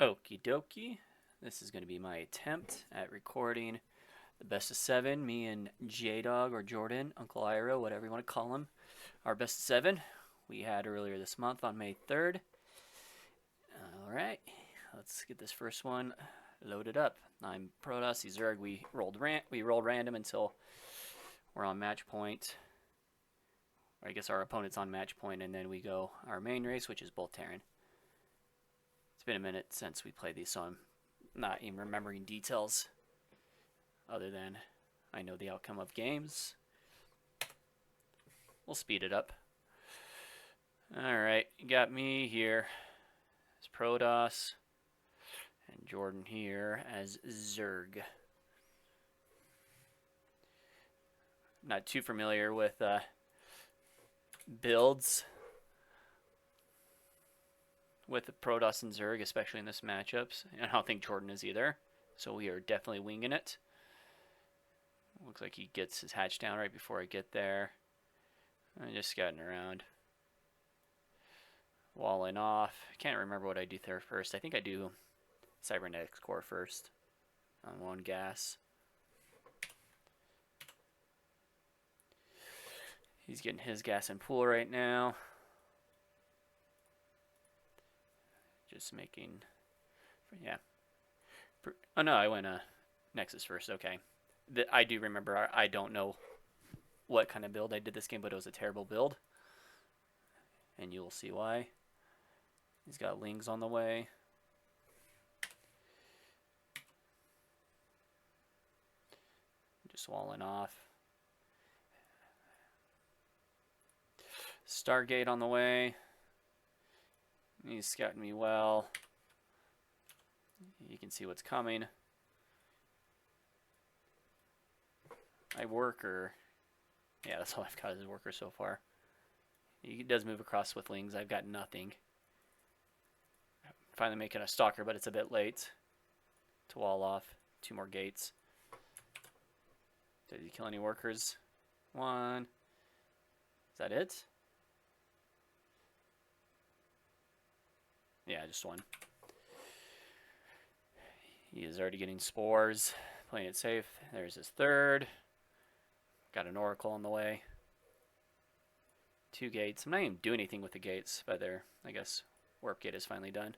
Okie dokie. This is going to be my attempt at recording the best of 7. Me and J-Dog or Jordan, UncleIroh, whatever you want to call him. Our best of 7 we had earlier this month on May 3rd. Alright, let's get this first one loaded up. I'm Protoss, he's Zerg. We rolled random until we're on match point. Or I guess our opponent's on match point, and then we go our main race, which is both Terran. It's been a minute since we played these, so I'm not even remembering details other than I know the outcome of games. We'll speed it up. Alright, you got me here as Protoss and Jordan here as Zerg. Not too familiar with builds with the Protoss and Zerg, especially in this matchups. And I don't think Jordan is either. So we are definitely winging it. Looks like he gets his hatch down right before I get there. I'm just scouting around. Walling off. Can't remember what I do there first. I think I do Cybernetics Core first on one gas. He's getting his gas and pool right now. Just making, yeah. Oh no, I went Nexus first. Okay, I do remember. I don't know what kind of build I did this game, but it was a terrible build, and you will see why. He's got Lings on the way. Just walling off. Stargate on the way. He's scouting me well. You can see what's coming. My worker. Yeah, that's all I've got as a worker so far. He does move across with Lings. I've got nothing. I'm finally making a stalker, but it's a bit late to wall off. 2 more gates. Did he kill any workers? 1. Is that it? Yeah, just 1. He is already getting spores. Playing it safe. There's his 3rd. Got an Oracle on the way. 2 gates. I'm not even doing anything with the gates, but there, I guess, Warp Gate is finally done.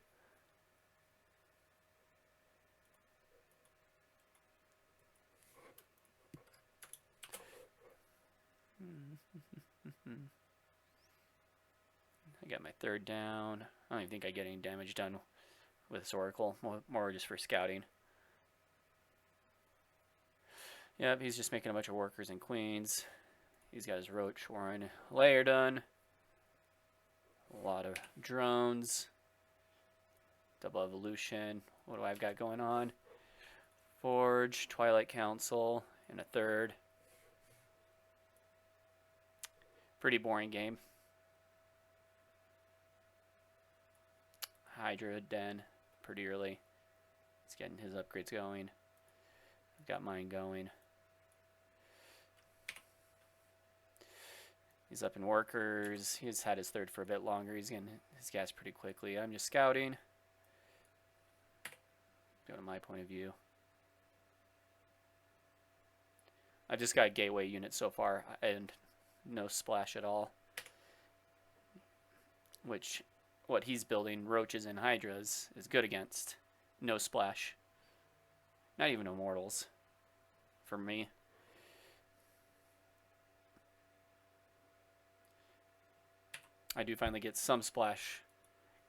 I got my 3rd down. I don't even think I get any damage done with this Oracle. More just for scouting. Yep, he's just making a bunch of workers and queens. He's got his Roach Warren layer done. A lot of drones. Double evolution. What do I've got going on? Forge, Twilight Council, and a 3rd. Pretty boring game. Hydra Den, pretty early. He's getting his upgrades going. I've got mine going. He's up in workers. He's had his 3rd for a bit longer. He's getting his gas pretty quickly. I'm just scouting. Go to my point of view. I've just got gateway units so far and no splash at all. Which, what he's building, roaches and hydras, is good against. No splash. Not even immortals for me. I do finally get some splash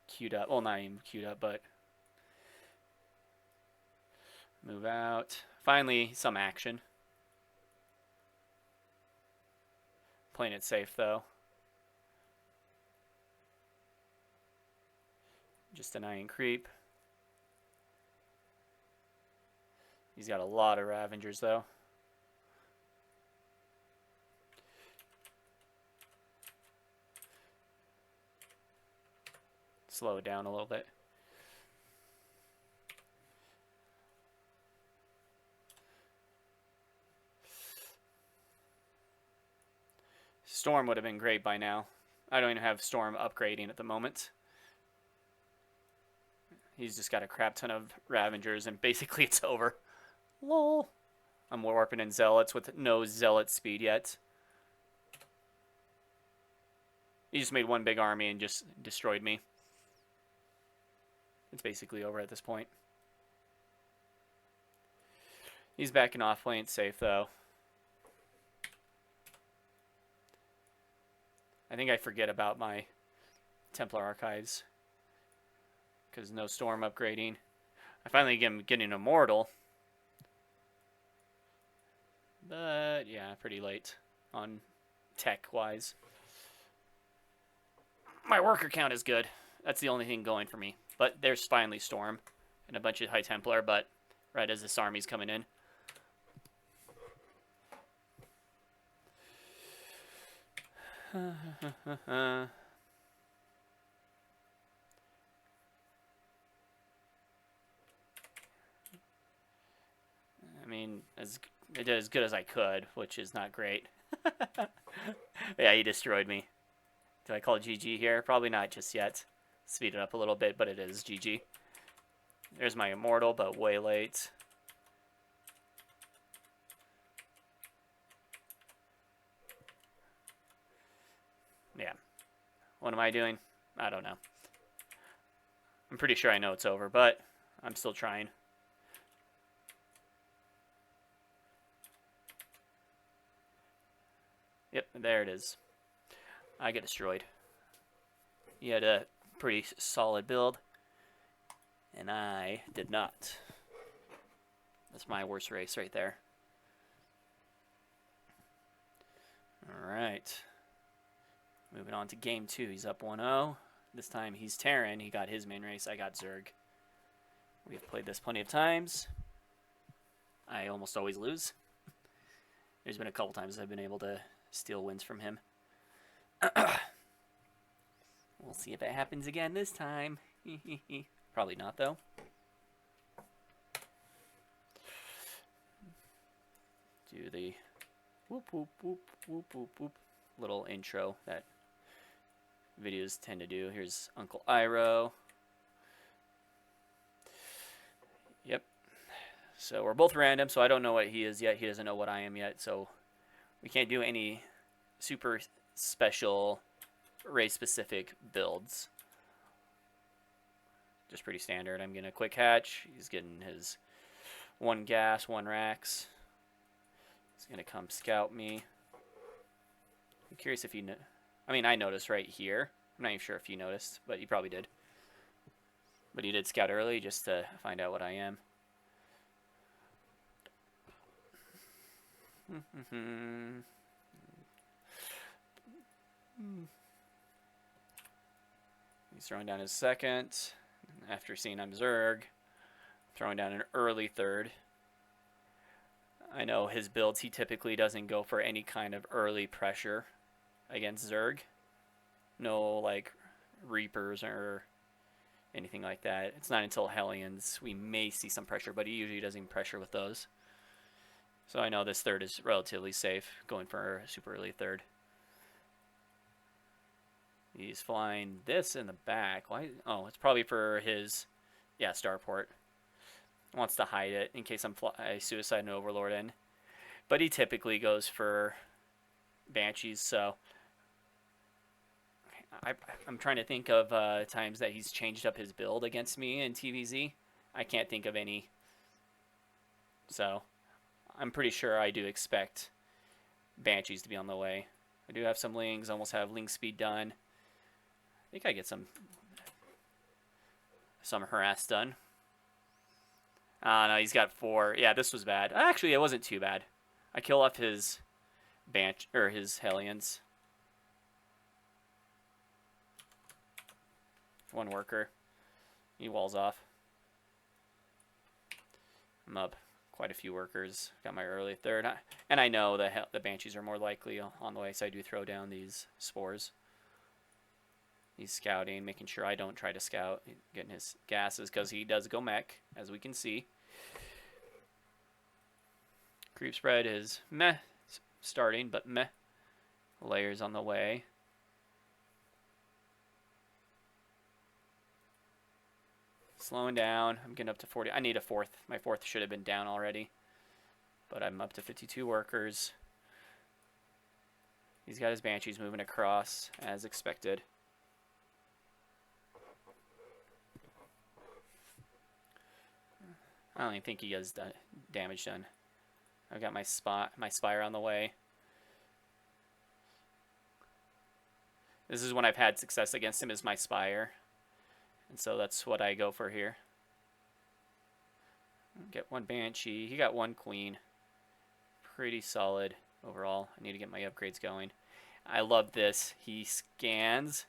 queued up. Well, not even queued up, but move out. Finally, some action. Playing it safe, though. Just denying creep. He's got a lot of Ravengers, though. Slow it down a little bit. Storm would have been great by now. I don't even have Storm upgrading at the moment. He's just got a crap ton of Ravengers, and basically it's over. Lol. I'm warping in Zealots with no Zealot speed yet. He just made one big army and just destroyed me. It's basically over at this point. He's backing off, playing safe though. I think I forget about my Templar Archives because no storm upgrading. I finally am getting Immortal, but yeah, pretty late on tech-wise. My worker count is good. That's the only thing going for me. But there's finally Storm and a bunch of High Templar, but right as this army's coming in. I mean, I did as good as I could, which is not great. Yeah, he destroyed me. Do I call it GG here? Probably not just yet. Speed it up a little bit, but it is GG. There's my Immortal, but way late. Yeah. What am I doing? I don't know. I'm pretty sure I know it's over, but I'm still trying. Yep, there it is. I get destroyed. He had a pretty solid build, and I did not. That's my worst race right there. Alright. Moving on to game 2. He's up 1-0. This time he's Terran. He got his main race. I got Zerg. We've played this plenty of times. I almost always lose. There's been a couple times I've been able to steal wins from him. We'll see if it happens again this time. Probably not, though. Do the whoop, whoop, whoop, whoop, whoop, whoop little intro that videos tend to do. Here's UncleIroh. Yep. So we're both random, so I don't know what he is yet. He doesn't know what I am yet, so we can't do any super special race-specific builds. Just pretty standard. I'm getting a quick hatch. He's getting his 1 gas, 1 Rax. He's going to come scout me. I'm curious if you... I mean, I noticed right here. I'm not even sure if you noticed, but you probably did. But he did scout early just to find out what I am. He's throwing down his second. After seeing I'm Zerg, throwing down an early third. I know his builds, he typically doesn't go for any kind of early pressure against Zerg. No, like, Reapers or anything like that. It's not until Hellions we may see some pressure, but he usually doesn't pressure with those. So I know this third is relatively safe, going for a super early third. He's flying this in the back. Why? Oh, it's probably for his, yeah, starport. Wants to hide it in case I suicide an Overlord in. But he typically goes for Banshees, so I'm trying to think of times that he's changed up his build against me in TVZ. I can't think of any. So I'm pretty sure I do expect Banshees to be on the way. I do have some Lings, almost have Ling speed done. I think I get some harass done. No, he's got 4. Yeah, this was bad. Actually, it wasn't too bad. I kill off his his Hellions. 1 worker. He walls off. I'm up quite a few workers. Got my early third. And I know the Banshees are more likely on the way, so I do throw down these spores. He's scouting, making sure I don't try to scout. Getting his gases, because he does go mech, as we can see. Creep spread is meh. Starting, but meh. Layers on the way. Slowing down. I'm getting up to 40. I need a fourth. My fourth should have been down already. But I'm up to 52 workers. He's got his Banshees moving across, as expected. I don't even think he has damage done. I've got my Spire on the way. This is when I've had success against him, is my Spire. And so that's what I go for here. Get one Banshee. He got one Queen. Pretty solid overall. I need to get my upgrades going. I love this. He scans,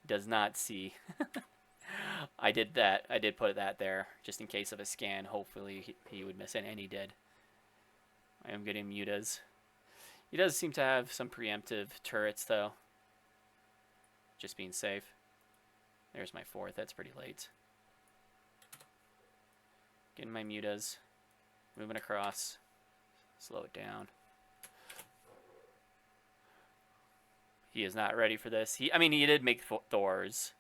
does not see. I did that. I did put that there just in case of a scan. Hopefully he would miss it, and he did. I am getting mutas. He does seem to have some preemptive turrets, though. Just being safe. There's my fourth. That's pretty late. Getting my mutas. Moving across. Slow it down. He is not ready for this. I mean, he did make Thors.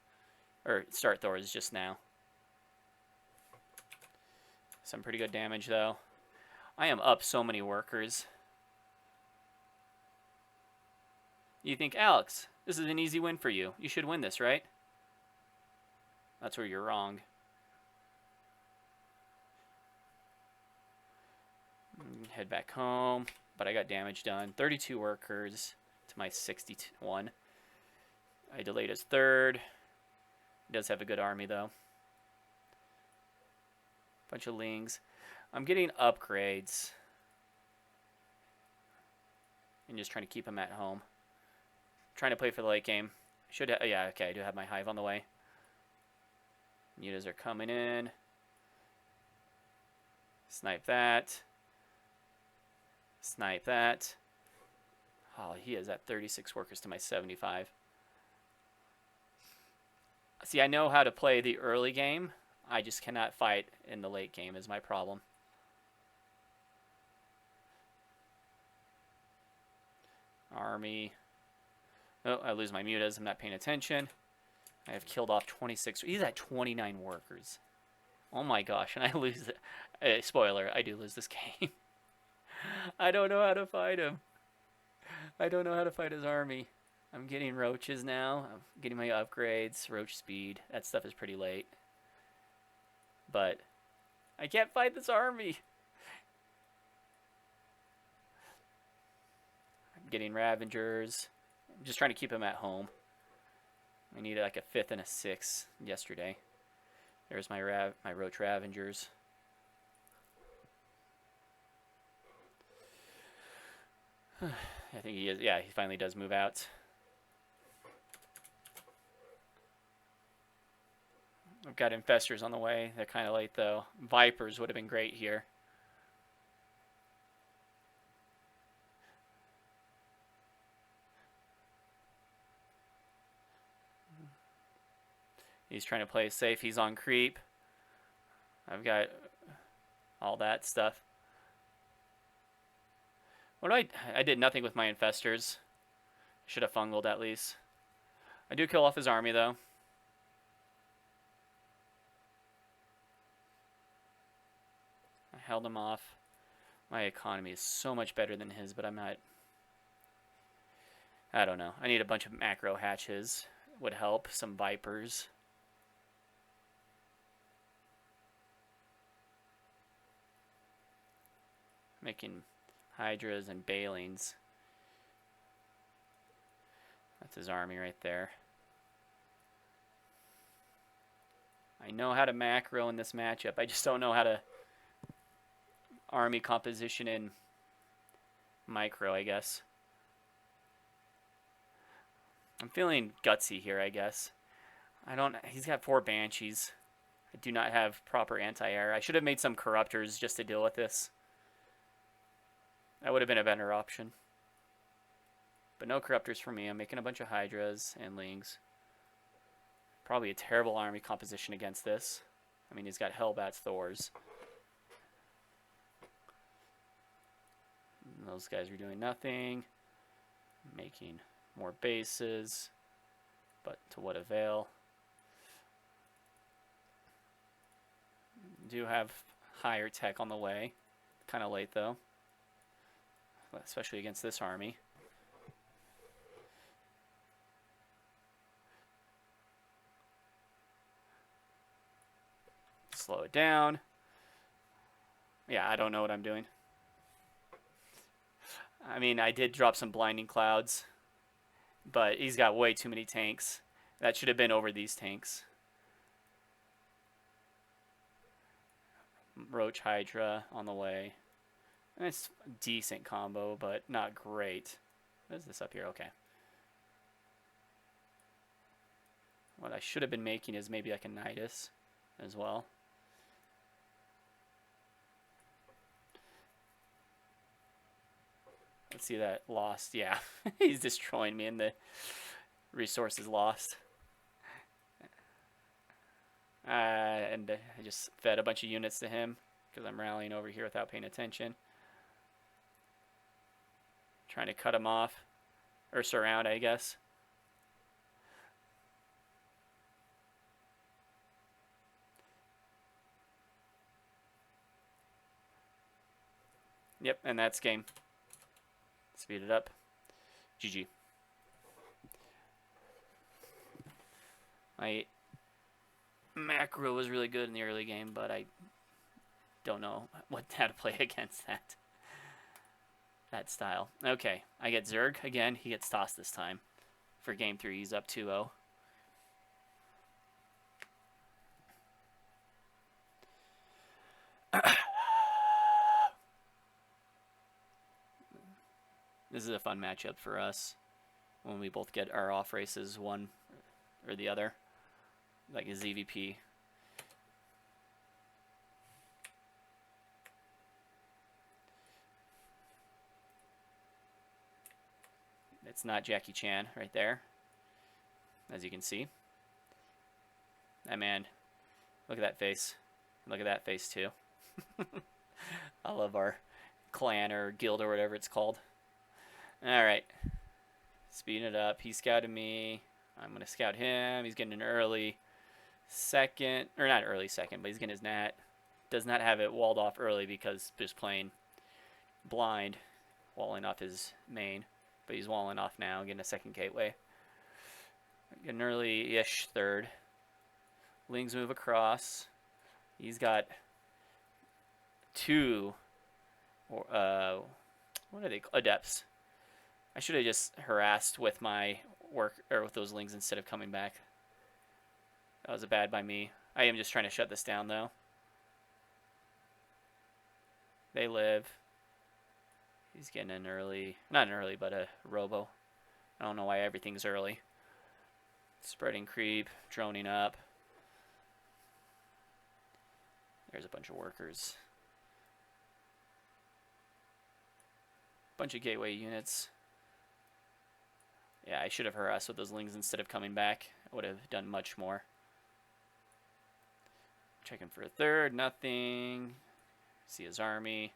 Or start Thors just now. Some pretty good damage, though. I am up so many workers. You think, Alex, this is an easy win for you. You should win this, right? That's where you're wrong. Head back home. But I got damage done. 32 workers to my 61. I delayed his third. He does have a good army, though. Bunch of lings. I'm getting upgrades. And just trying to keep him at home. Trying to play for the late game. Should yeah, okay, I do have my hive on the way. Mutas are coming in. Snipe that. Snipe that. Oh, he is at 36 workers to my 75. See, I know how to play the early game. I just cannot fight in the late game is my problem. Army. Oh, I lose my mutas. I'm not paying attention. I have killed off 26. He's at 29 workers. Oh my gosh, and I lose it. Spoiler, I do lose this game. I don't know how to fight him. I don't know how to fight his army. I'm getting roaches now. I'm getting my upgrades. Roach speed. That stuff is pretty late. But I can't fight this army. I'm getting Ravengers. I'm just trying to keep him at home. I needed like a 5th and a 6th yesterday. There's my Roach Ravengers. I think he is. Yeah, he finally does move out. I've got Infestors on the way. They're kind of late, though. Vipers would have been great here. He's trying to play it safe. He's on creep. I've got all that stuff. What do I did nothing with my Infestors. Should have fungled at least. I do kill off his army, though. I held him off. My economy is so much better than his, but I'm not... I don't know. I need a bunch of macro hatches. Would help. Some Vipers. Making Hydras and Balings. That's his army right there. I know how to macro in this matchup. I just don't know how to army composition in micro, I guess. I'm feeling gutsy here, I guess. He's got 4 Banshees. I do not have proper anti-air. I should have made some Corruptors just to deal with this. That would have been a better option. But no Corruptors for me. I'm making a bunch of Hydras and Lings. Probably a terrible army composition against this. I mean, he's got Hellbats, Thors. And those guys are doing nothing. Making more bases. But to what avail? Do have higher tech on the way. Kind of late, though. Especially against this army. Slow it down. Yeah, I don't know what I'm doing. I mean, I did drop some blinding clouds, but he's got way too many tanks. That should have been over these tanks. Roach Hydra on the way. And it's a decent combo, but not great. What is this up here? Okay. What I should have been making is maybe like a Nidus as well. Let's see that lost. Yeah, he's destroying me and the resources lost. And I just fed a bunch of units to him because I'm rallying over here without paying attention. Trying to cut him off. Or surround, I guess. Yep, and that's game. Speed it up. GG. My macro was really good in the early game, but I don't know how to play against that style. Okay, I get Zerg again. He gets tossed this time. For game 3, he's up 2-0. This is a fun matchup for us when we both get our off races, one or the other, like a ZVP. It's not Jackie Chan right there, as you can see. That man, look at that face. Look at that face too. I love our clan or guild or whatever it's called. Alright. Speeding it up. He scouted me. I'm going to scout him. He's getting an early second. Or not early second, but he's getting his nat. Does not have it walled off early because just playing blind. Walling off his main. But he's walling off now. Getting a second gateway. Getting an early-ish third. Lings move across. He's got 2. What are they? Adepts. I should have just harassed with my work or with those lings instead of coming back. That was a bad by me. I am just trying to shut this down though. They live. He's getting an early, not an early, but a robo. I don't know why everything's early. Spreading creep, droning up. There's a bunch of workers. Bunch of gateway units. Yeah, I should have harassed with those lings instead of coming back. I would have done much more. Checking for a third, nothing. See his army.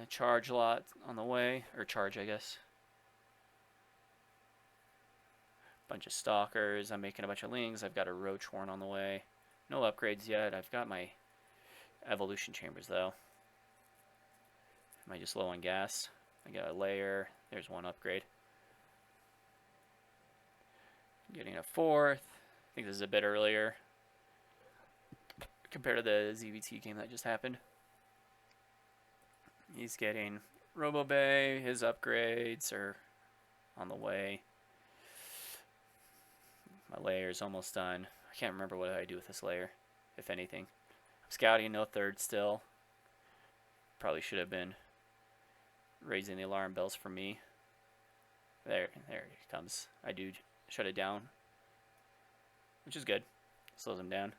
Charge a lot on the way, or charge, I guess. Bunch of stalkers. I'm making a bunch of lings. I've got a roach horn on the way. No upgrades yet. I've got my evolution chambers though. Am I just low on gas? I got a layer. There's one upgrade. Getting a 4th. I think this is a bit earlier compared to the ZVT game that just happened. He's getting Robo Bay. His upgrades are on the way. My layer's almost done. I can't remember what I do with this layer, if anything. I'm scouting, no third still. Probably should have been raising the alarm bells for me. There it comes. I do shut it down, which is good. Slows him down.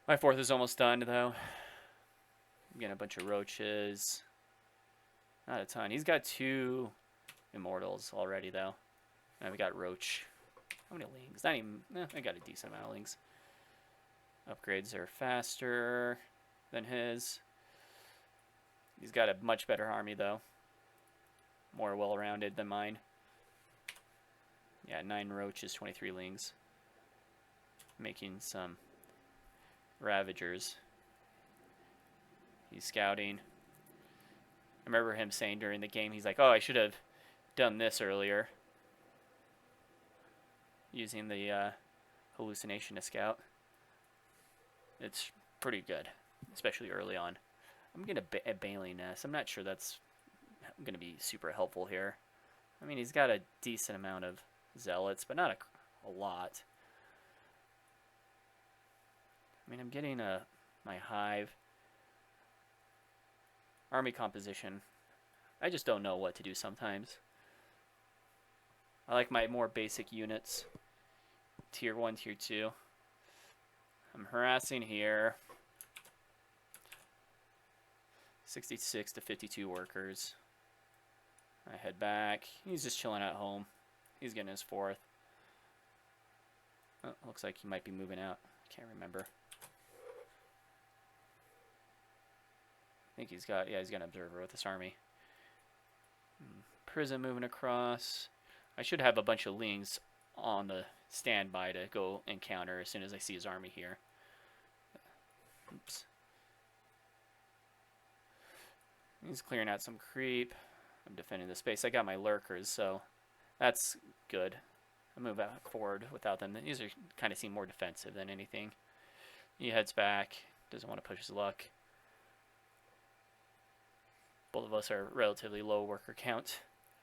My 4th is almost done, though. I'm getting a bunch of roaches. Not a ton. He's got 2 immortals already, though. And we got roach. How many lings? Not even. I got a decent amount of lings. Upgrades are faster than his. He's got a much better army, though. More well-rounded than mine. Yeah, 9 roaches, 23 lings. Making some ravagers. He's scouting. I remember him saying during the game, he's like, oh, I should have done this earlier. Using the hallucination to scout. It's pretty good, especially early on. I'm going to Bailey Nest. I'm not sure that's going to be super helpful here. I mean, he's got a decent amount of zealots, but not a lot. I mean, I'm getting my hive. Army composition. I just don't know what to do sometimes. I like my more basic units. Tier 1, Tier 2. I'm harassing here. 66 to 52 workers. I head back. He's just chilling at home. He's getting his 4th. Oh, looks like he might be moving out. Can't remember. I think he's got, yeah, he's got an observer with this army. Prison moving across. I should have a bunch of lings on the standby to go encounter as soon as I see his army here. Oops. He's clearing out some creep. I'm defending the space. I got my lurkers, so that's good. I move out forward without them. These are kind of seem more defensive than anything. He heads back. Doesn't want to push his luck. Both of us are relatively low worker count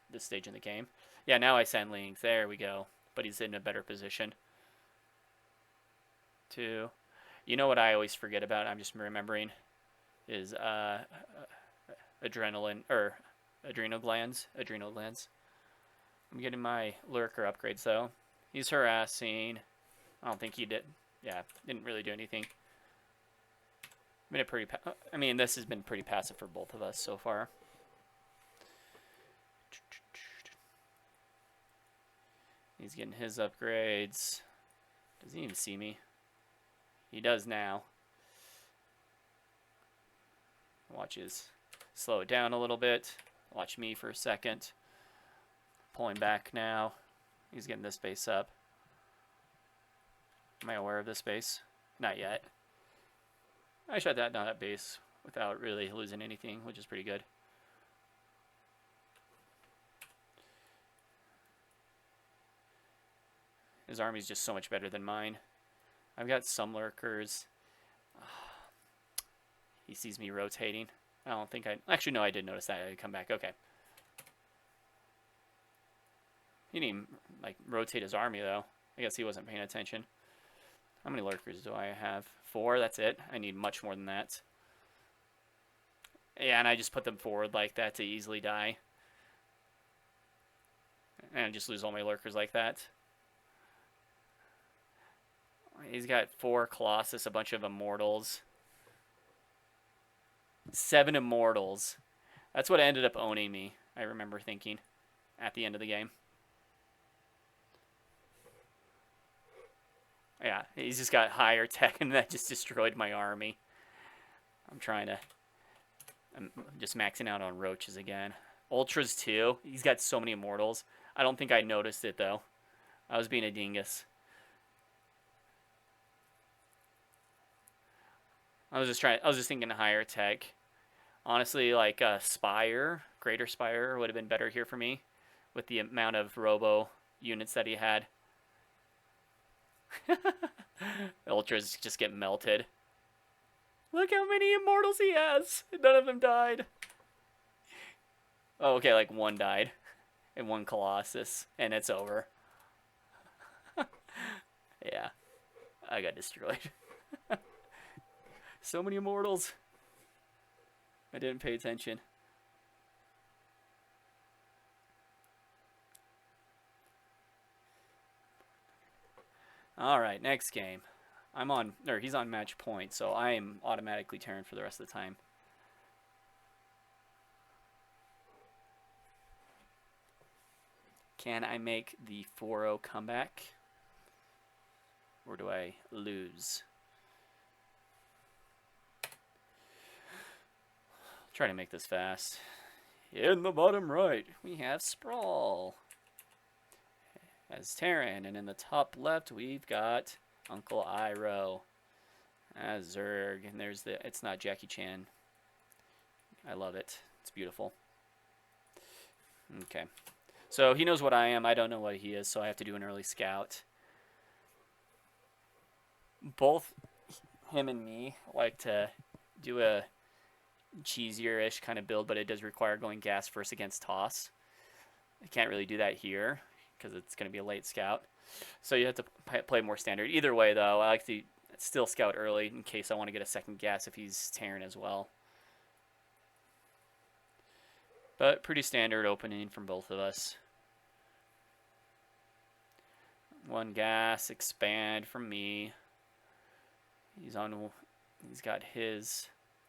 at this stage in the game. Yeah, now I send lings. There we go. But he's in a better position. 2. You know what I always forget about? I'm just remembering is adrenal glands. I'm getting my lurker upgrades though. He's harassing. I don't think he did. Yeah, didn't really do anything. Been a pretty. I mean, this has been pretty passive for both of us so far. He's getting his upgrades. Does he even see me? He does now. Watch his slow it down a little bit. Watch me for a second. Pulling back now. He's getting this base up. Am I aware of this base? Not yet. I shut that down that base without really losing anything, which is pretty good. His army's just so much better than mine. I've got some lurkers. He sees me rotating. I don't think I... Actually, no, I did notice that. I come back. Okay. He didn't even, like, rotate his army, though. I guess he wasn't paying attention. How many lurkers do I have? 4, that's it. I need much more than that. Yeah, and I just put them forward like that to easily die. And I just lose all my lurkers like that. He's got 4 Colossus, a bunch of Immortals. 7 Immortals. That's what ended up owning me, I remember thinking, at the end of the game. Yeah, he's just got higher tech, and that just destroyed my army. I'm just maxing out on roaches again. Ultras too. He's got so many Immortals. I don't think I noticed it though. I was being a dingus. I was just thinking higher tech. Honestly, like Spire, Greater Spire would have been better here for me with the amount of robo units that he had. Ultras just get melted. Look how many Immortals he has. None of them died. Oh, okay, like 1 died. And 1 Colossus. And it's over. Yeah. I got destroyed. So many Immortals. I didn't pay attention. All right, next game. He's on match point, so I am automatically turned for the rest of the time. Can I make the 4-0 comeback? Or do I lose? Try to make this fast. In the bottom right, we have Sproll as Terran, and in the top left, we've got UncleIroh as Zerg, and there's the, it's not Jackie Chan. I love it. It's beautiful. Okay. So he knows what I am. I don't know what he is, so I have to do an early scout. Both him and me like to do a cheesier-ish kind of build, but it does require going gas first against toss. I can't really do that here because it's going to be a late scout. So you have to play more standard. Either way, though, I like to still scout early in case I want to get a second gas if he's Terran as well. But pretty standard opening from both of us. One gas, expand from me. He's got his,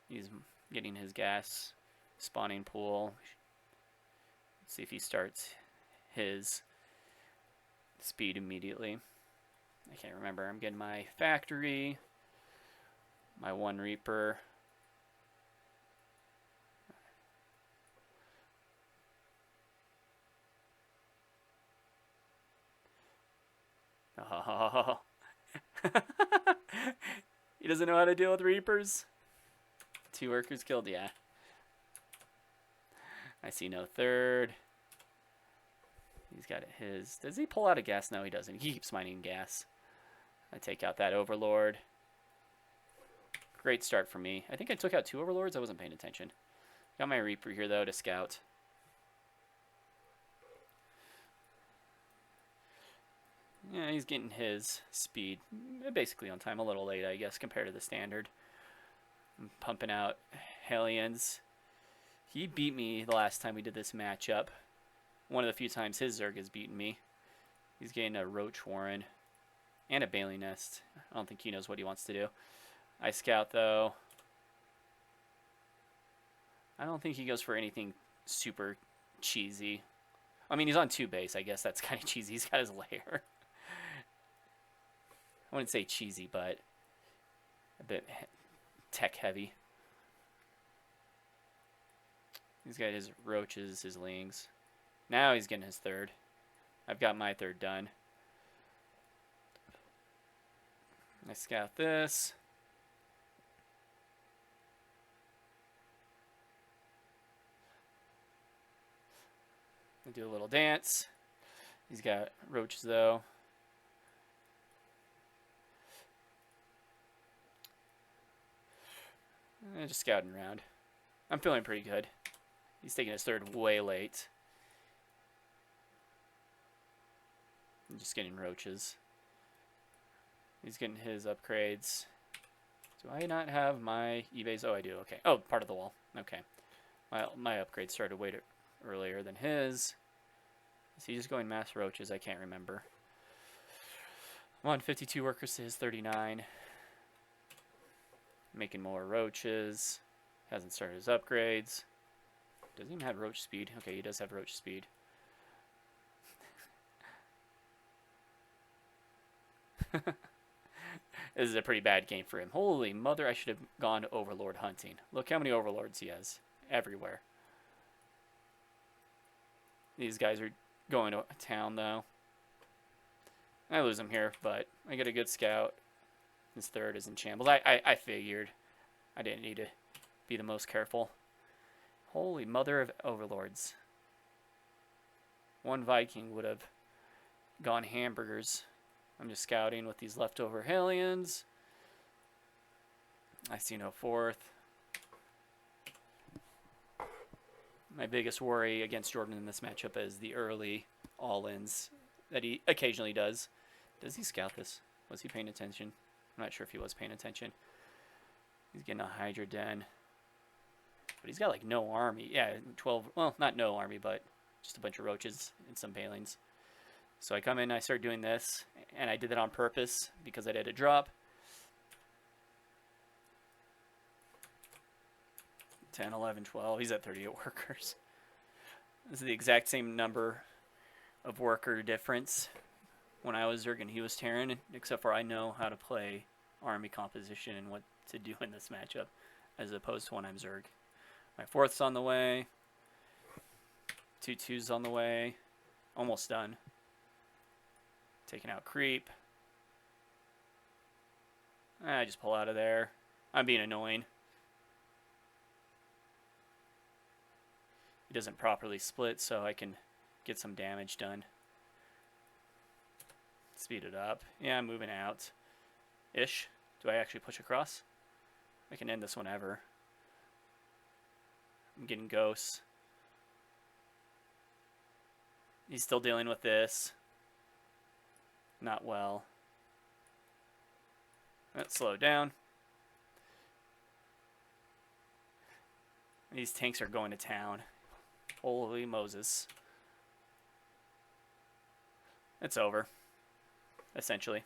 he's getting his gas spawning pool. Let's see if he starts his speed immediately. I can't remember. I'm getting my factory, my one Reaper. Oh. He doesn't know how to deal with Reapers. 2 workers killed, yeah. I see no third. He's got his... Does he pull out a gas? No, he doesn't. He keeps mining gas. I take out that Overlord. Great start for me. I think I took out 2 Overlords. I wasn't paying attention. Got my Reaper here, though, to scout. Yeah, he's getting his speed basically on time. A little late, I guess, compared to the standard. I'm pumping out Hellions. He beat me the last time we did this matchup. One of the few times his Zerg has beaten me. He's getting a Roach Warren and a Bailey Nest. I don't think he knows what he wants to do. I scout, though. I don't think he goes for anything super cheesy. I mean, he's on 2 base. I guess that's kind of cheesy. He's got his lair. I wouldn't say cheesy, but a bit tech heavy. He's got his roaches, his lings. Now he's getting his third. I've got my third done. I scout this. I do a little dance. He's got roaches, though. Just scouting around. I'm feeling pretty good. He's taking his third way late. I'm just getting roaches. He's getting his upgrades. Do I not have my eBays? Oh, I do. Okay. Oh, part of the wall. Okay. My upgrade started way earlier than his. Is he just going mass roaches? I can't remember. I'm on 52 workers to his 39. Making more roaches. Hasn't started his upgrades. Doesn't even have roach speed. Okay, he does have roach speed. This is a pretty bad game for him. Holy mother, I should have gone Overlord hunting. Look how many Overlords he has. Everywhere. These guys are going to town, though. I lose him here, but I get a good scout. His third is in shambles. I figured. I didn't need to be the most careful. Holy mother of Overlords. One Viking would have gone hamburgers. I'm just scouting with these leftover Hellions. I see no fourth. My biggest worry against Jordan in this matchup is the early all-ins that he occasionally does. Does he scout this? Was he paying attention? I'm not sure if he was paying attention. He's getting a Hydra Den. But he's got like no army. Yeah, 12, well, not no army, but just a bunch of roaches and some Balings. So I come in, I start doing this, and I did that on purpose because I did a drop. 10, 11, 12. He's at 38 workers. This is the exact same number of worker difference when I was Zerg and he was Terran, except for I know how to play army composition and what to do in this matchup, as opposed to when I'm Zerg. My 4th's on the way. 2/2's on the way. Almost done. Taking out creep. I just pull out of there. I'm being annoying. It doesn't properly split, so I can get some damage done. Speed it up. Yeah, I'm moving out. Ish. Do I actually push across? I can end this whenever. I'm getting ghosts. He's still dealing with this. Not well. Let's slow down. These tanks are going to town. Holy Moses. It's over. Essentially.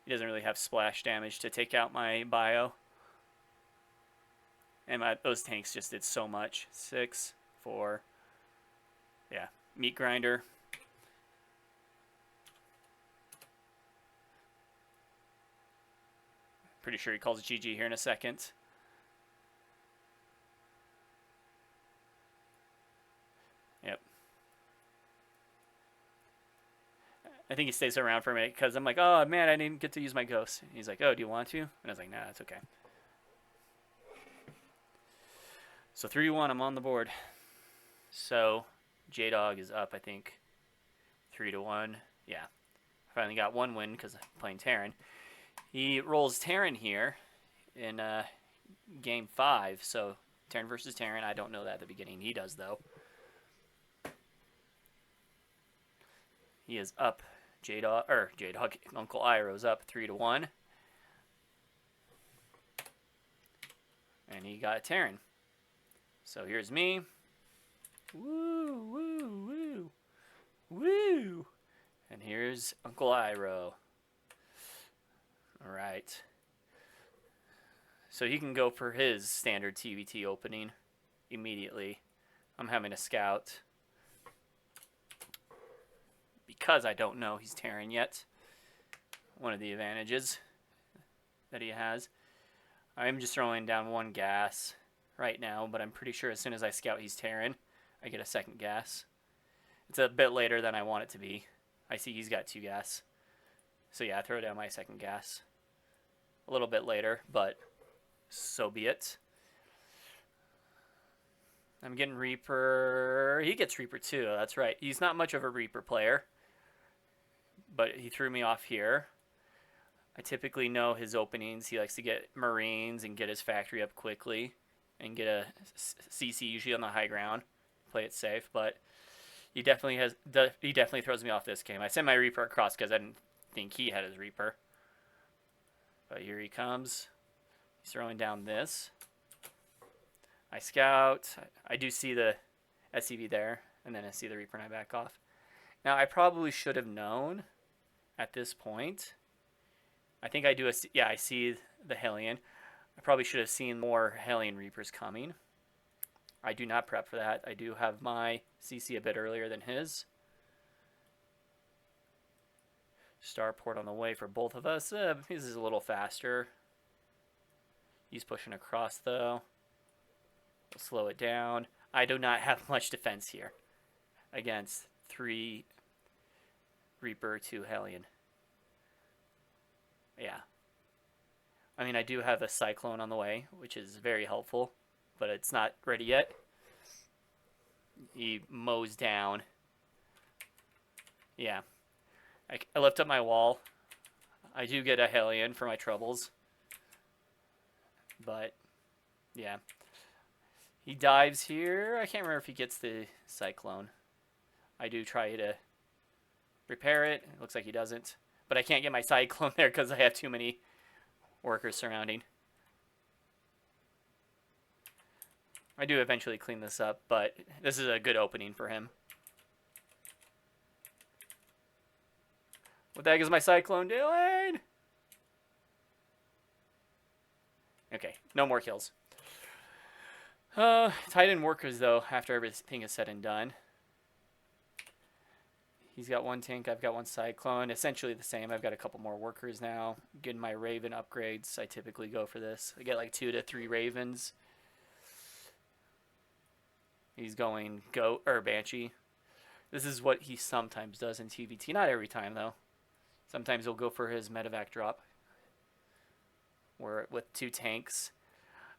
He doesn't really have splash damage to take out my bio. And those tanks just did so much. 6, 4. Yeah. Meat grinder. Pretty sure he calls it GG here in a second. Yep. I think he stays around for a minute because I'm like, oh man, I didn't get to use my ghost. And he's like, oh, do you want to? And I was like, nah, that's okay. So 3-1, I'm on the board. So J-Dog is up, I think, 3-1. Yeah. Finally got one win because I'm playing Terran. He rolls Terran here in game 5. So Terran versus Terran. I don't know that at the beginning. He does, though. He is up. J-Dog, UncleIroh's up 3-1. And he got a Terran. So here's me. Woo, woo, woo. Woo. And here's UncleIroh. Alright. So he can go for his standard TVT opening immediately. I'm having a scout. Because I don't know he's Terran yet. One of the advantages that he has. I'm just throwing down 1 gas right now, but I'm pretty sure as soon as I scout he's Terran, I get a 2nd gas. It's a bit later than I want it to be. I see he's got 2 gas. So yeah, I throw down my 2nd gas. A little bit later, but so be it. I'm getting Reaper. He gets Reaper too, that's right. He's not much of a Reaper player, but he threw me off here. I typically know his openings. He likes to get Marines and get his factory up quickly and get a CC usually on the high ground. Play it safe, but he definitely throws me off this game. I sent my Reaper across because I didn't think he had his Reaper. But here he comes. He's throwing down this. I scout. I do see the SCV there, and then I see the Reaper and I back off. Now, I probably should have known at this point. I think I do. I see the Hellion. I probably should have seen more Hellion Reapers coming. I do not prep for that. I do have my CC a bit earlier than his. Starport on the way for both of us. His is a little faster. He's pushing across, though. We'll slow it down. I do not have much defense here against 3 Reaper, 2 Hellion. Yeah. I mean, I do have a Cyclone on the way, which is very helpful, but it's not ready yet. He mows down. Yeah. I lift up my wall. I do get a Hellion for my troubles. But, yeah. He dives here. I can't remember if he gets the Cyclone. I do try to repair it. It looks like he doesn't. But I can't get my Cyclone there because I have too many workers surrounding. I do eventually clean this up, but this is a good opening for him. What the heck is my Cyclone doing? Okay, no more kills. Titan workers, though, after everything is said and done. He's got one tank, I've got one cyclone. Essentially the same. I've got a couple more workers now. Getting my Raven upgrades. I typically go for this. I get like 2 to 3 Ravens. He's going Goat or Banshee. This is what he sometimes does in TVT. Not every time though. Sometimes he'll go for his medevac drop. Where with 2 tanks.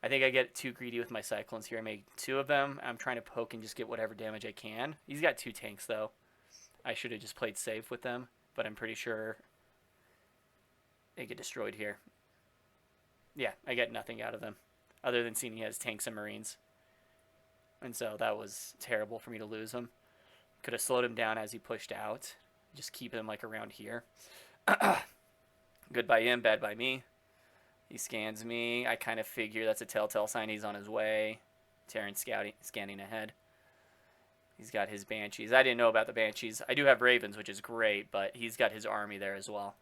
I think I get too greedy with my cyclones here. I make 2 of them. I'm trying to poke and just get whatever damage I can. He's got 2 tanks though. I should have just played safe with them, but I'm pretty sure they get destroyed here. Yeah, I get nothing out of them, other than seeing he has tanks and marines. And so that was terrible for me to lose him. Could have slowed him down as he pushed out. Just keep him like around here. Good by him, bad by me. He scans me. I kind of figure that's a telltale sign he's on his way. Terran scanning ahead. He's got his Banshees. I didn't know about the Banshees. I do have Ravens, which is great, but he's got his army there as well.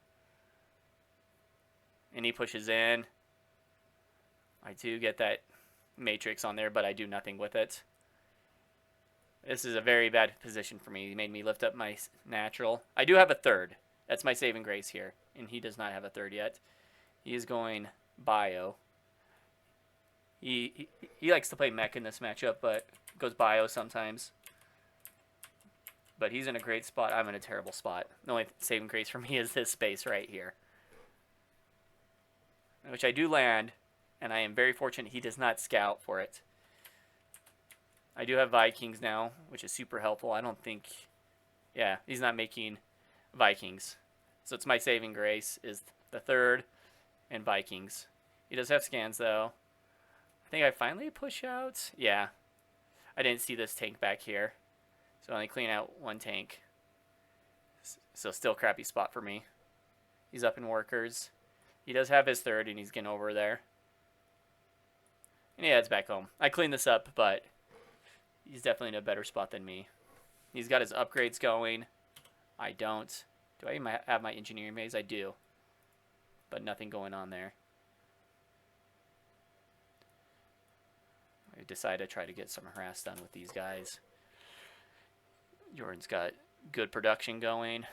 And he pushes in. I do get that Matrix on there, but I do nothing with it. This is a very bad position for me. He made me lift up my natural. I do have a 3rd. That's my saving grace here, and he does not have a 3rd yet. He is going bio. He likes to play mech in this matchup, but goes bio sometimes. But he's in a great spot. I'm in a terrible spot. The only saving grace for me is this space right here. Which I do land, and I am very fortunate he does not scout for it. I do have Vikings now, which is super helpful. I don't think... Yeah, he's not making Vikings. So it's my saving grace is the 3rd and Vikings. He does have scans, though. I think I finally push out. Yeah. I didn't see this tank back here. So I only clean out 1 tank. So still crappy spot for me. He's up in workers. He does have his 3rd, and he's getting over there. And he heads back home. I cleaned this up, but he's definitely in a better spot than me. He's got his upgrades going. I don't. Do I even have my engineering maze? I do. But nothing going on there. I decided to try to get some harass done with these guys. Jordan's got good production going.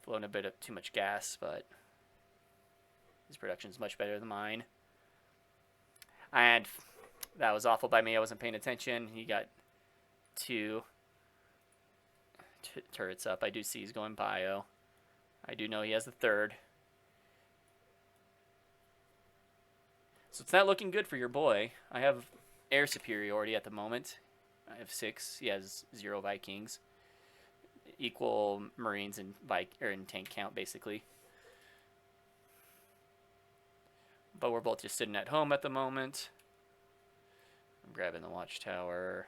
Blowing a bit of too much gas, but his production is much better than mine. And that was awful by me. I wasn't paying attention. He got 2 turrets up. I do see he's going bio. I do know he has the 3rd. So it's not looking good for your boy. I have air superiority at the moment. I have 6. He has 0 Vikings. Equal Marines and in tank count, basically. But we're both just sitting at home at the moment. I'm grabbing the watchtower.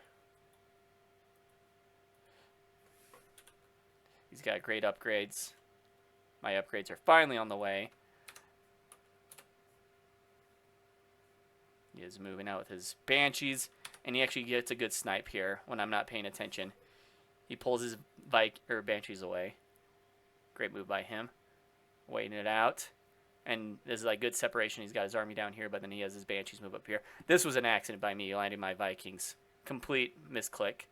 He's got great upgrades. My upgrades are finally on the way. He is moving out with his Banshees, and he actually gets a good snipe here when I'm not paying attention. He pulls his Banshees away. Great move by him. Waiting it out. And there's like good separation. He's got his army down here, but then he has his Banshees move up here. This was an accident by me, landing my Vikings. Complete misclick.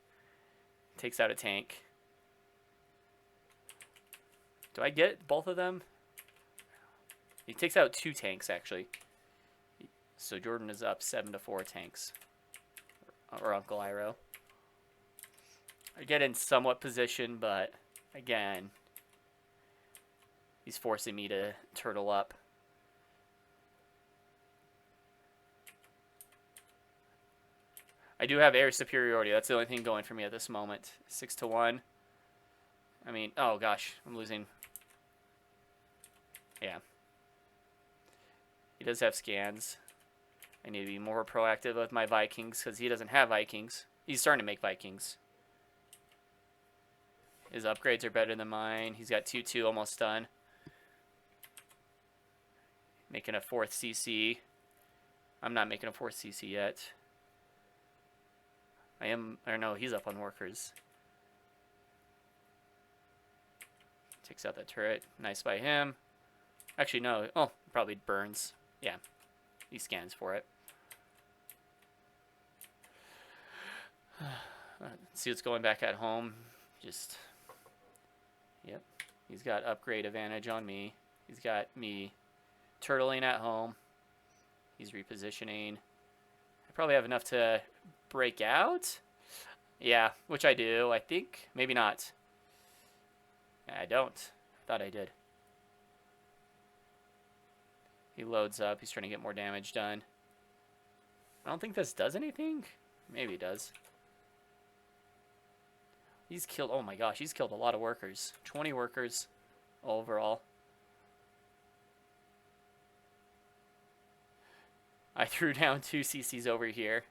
Takes out a tank. Do I get both of them? He takes out 2 tanks, actually. So Jordan is up 7 to 4 tanks. Or UncleIroh. I get in somewhat position, but again, he's forcing me to turtle up. I do have air superiority. That's the only thing going for me at this moment. 6 to 1. I mean, oh gosh, I'm losing. Yeah. He does have scans. I need to be more proactive with my Vikings because he doesn't have Vikings. He's starting to make Vikings. His upgrades are better than mine. He's got 2-2 almost done. Making a 4th CC. I'm not making a 4th CC yet. I am, or no, he's up on workers. Takes out that turret. Nice by him. Actually, no. Oh, probably burns. Yeah. He scans for it. Let's see what's going back at home. Just He's got upgrade advantage on me. He's got me turtling at home. He's repositioning. I probably have enough to break out. Yeah, which I do, I think. Maybe not. I don't. I thought I did. He loads up. He's trying to get more damage done. I don't think this does anything. Maybe it does. He's killed, oh my gosh, he's killed a lot of workers. 20 workers overall. I threw down 2 CCs over here.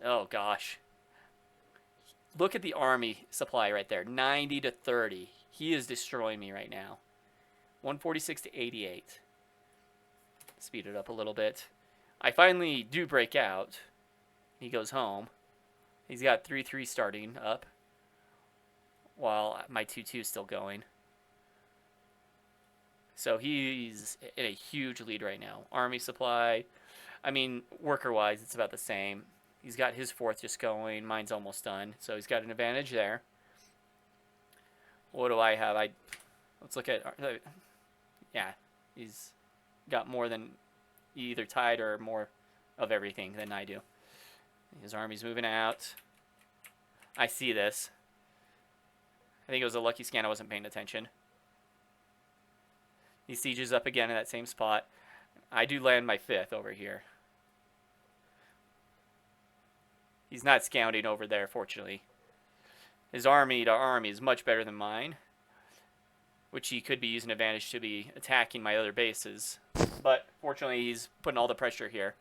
Oh gosh. Look at the army supply right there. 90 to 30. He is destroying me right now. 146 to 88. Speed it up a little bit. I finally do break out. He goes home. He's got 3-3 starting up, while my 2-2 is still going. So he's in a huge lead right now. Army supply, I mean, worker-wise, it's about the same. He's got his 4th just going. Mine's almost done. So he's got an advantage there. What do I have? Let's look at... Yeah, he's got more than... either tied or more of everything than I do. His army's moving out. I see this. I think it was a lucky scan. I wasn't paying attention. He sieges up again in that same spot. I do land my 5th over here. He's not scouting over there, fortunately. His army to army is much better than mine, which he could be using advantage to be attacking my other bases. But fortunately, he's putting all the pressure here.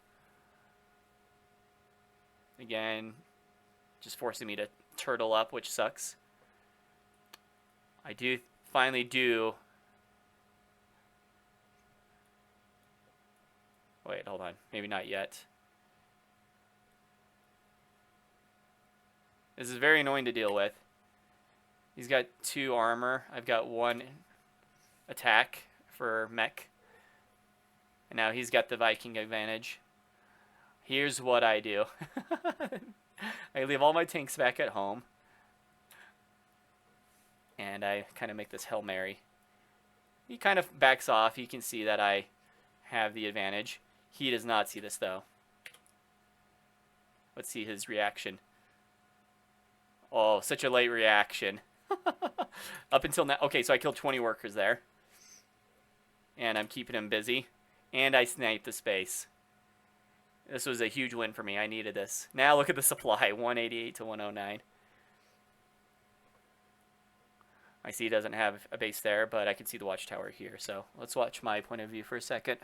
Again, just forcing me to turtle up, which sucks. I do finally do... Wait, hold on. Maybe not yet. This is very annoying to deal with. He's got 2 armor. I've got 1 attack for mech. And now he's got the Viking advantage. Here's what I do. I leave all my tanks back at home. And I kind of make this Hail Mary. He kind of backs off. He can see that I have the advantage. He does not see this, though. Let's see his reaction. Oh, such a late reaction. Up until now. Okay, so I killed 20 workers there. And I'm keeping him busy. And I sniped the space. This was a huge win for me. I needed this. Now look at the supply. 188 to 109. I see he doesn't have a base there, but I can see the watchtower here. So let's watch my point of view for a second.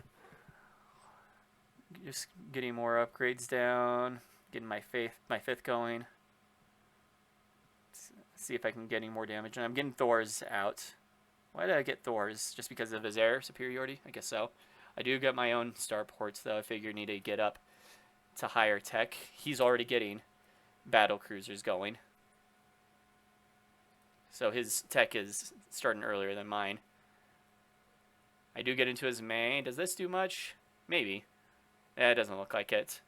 Just getting more upgrades down. Getting my 5th going. Let's see if I can get any more damage. And I'm getting Thor's out. Why did I get Thor's? Just because of his air superiority? I guess so. I do get my own starports, though. I figure I need to get up to higher tech. He's already getting battle cruisers going. So his tech is starting earlier than mine. I do get into his main. Does this do much? Maybe. It doesn't look like it.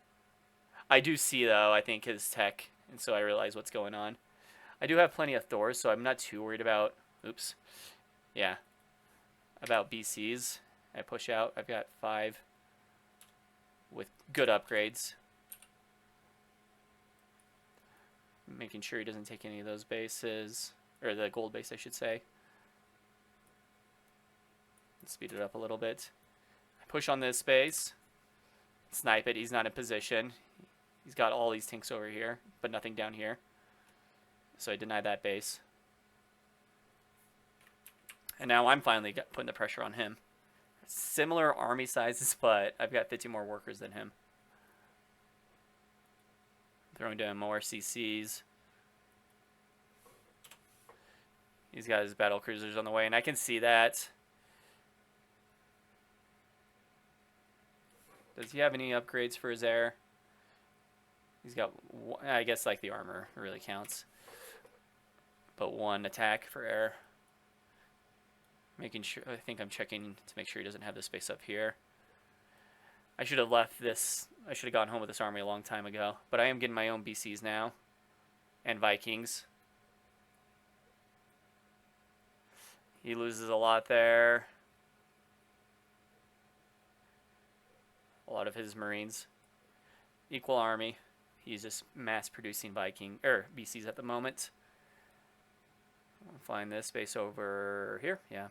I do see, though, I think his tech, and so I realize what's going on. I do have plenty of Thors, so I'm not too worried about... Oops. Yeah. About BCs. I push out. I've got 5 with good upgrades. Making sure he doesn't take any of those bases. Or the gold base, I should say. Speed it up a little bit. I push on this base. Snipe it. He's not in position. He's got all these tanks over here, but nothing down here. So I deny that base. And now I'm finally putting the pressure on him. Similar army sizes, but I've got 50 more workers than him. Throwing down more CCs. He's got his battle cruisers on the way, and I can see that. Does he have any upgrades for his air? He's got, I guess, like the armor really counts. But 1 attack for air. Making sure, I think I'm checking to make sure he doesn't have the space up here. I should have left this, I should have gone home with this army a long time ago. But I am getting my own BCs now. And Vikings. He loses a lot there. A lot of his Marines. Equal army. He's just mass-producing BCs at the moment. I'll find this base over here. Yeah.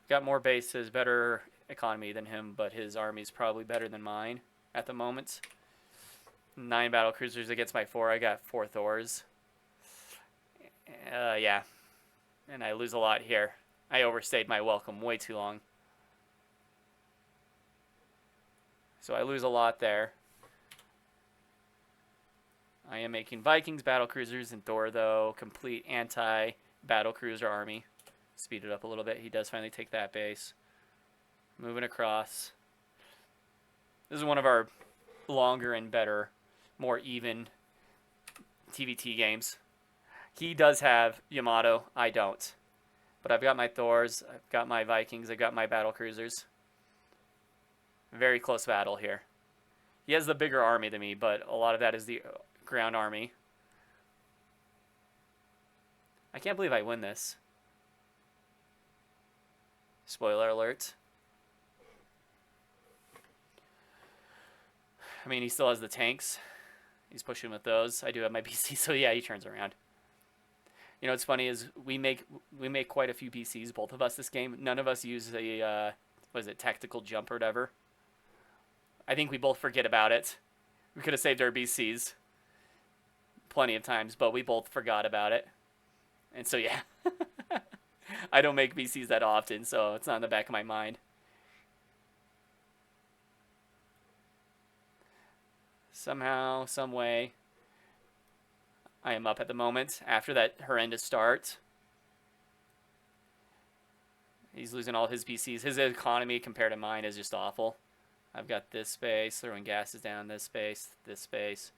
Got more bases, better economy than him, but his army's probably better than mine at the moment. 9 battle cruisers against my 4. I got 4 Thors. Yeah. And I lose a lot here. I overstayed my welcome way too long. So I lose a lot there. I am making Vikings, battle cruisers, and Thor, though, complete anti-battle cruiser army. Speed it up a little bit. He does finally take that base. Moving across. This is one of our longer and better, more even TVT games. He does have Yamato. I don't. But I've got my Thors. I've got my Vikings. I've got my battle cruisers. Very close battle here. He has the bigger army than me, but a lot of that is the ground army. I can't believe I win this. Spoiler alert. I mean, he still has the tanks. He's pushing with those. I do have my BC, so yeah, he turns around. You know what's funny is we make quite a few BCs, both of us this game. None of us use a what is it, tactical jump or whatever. I think we both forget about it. We could have saved our BCs plenty of times, but we both forgot about it. And so yeah. I don't make BCs that often, so it's not in the back of my mind. Somehow, some way, I am up at the moment after that horrendous start. He's losing all his BCs. His economy compared to mine is just awful. I've got this space, throwing gases down this space, this space.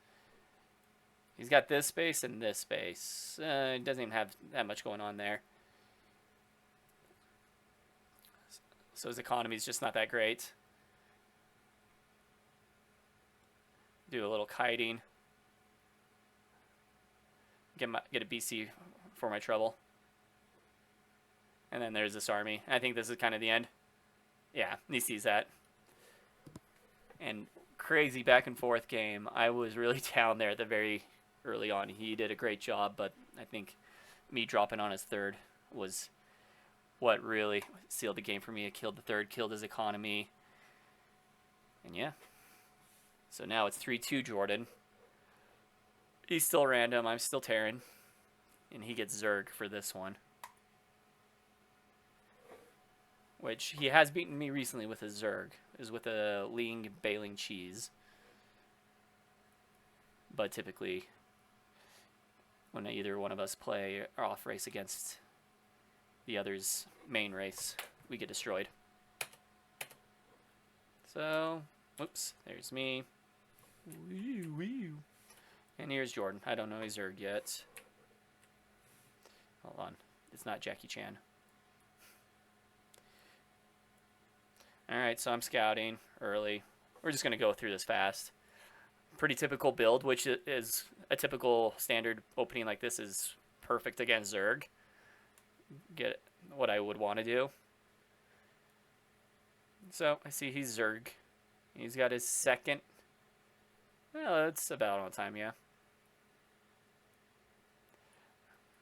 He's got this space and this space. He doesn't even have that much going on there. So his economy is just not that great. Do a little kiting. Get a BC for my trouble. And then there's this army. I think this is kind of the end. Yeah, he sees that. And crazy back and forth game. I was really down there at the very early on. He did a great job, but I think me dropping on his third was what really sealed the game for me. It killed the third, killed his economy. And yeah. So now it's 3-2 Jordan. He's still random. I'm still Terran. And he gets Zerg for this one. Which he has beaten me recently with a Zerg. Is with a Ling Bailing Cheese. But typically, when either one of us play or off race against the other's main race, we get destroyed. So, whoops, there's me. And here's Jordan. I don't know his Zerg yet. Hold on. It's not Jackie Chan. Alright, so I'm scouting early. We're just going to go through this fast. Pretty typical build, which is a typical standard opening like this is perfect against Zerg. Get what I would want to do. So, I see he's Zerg. He's got his second. Well, it's about on time, yeah.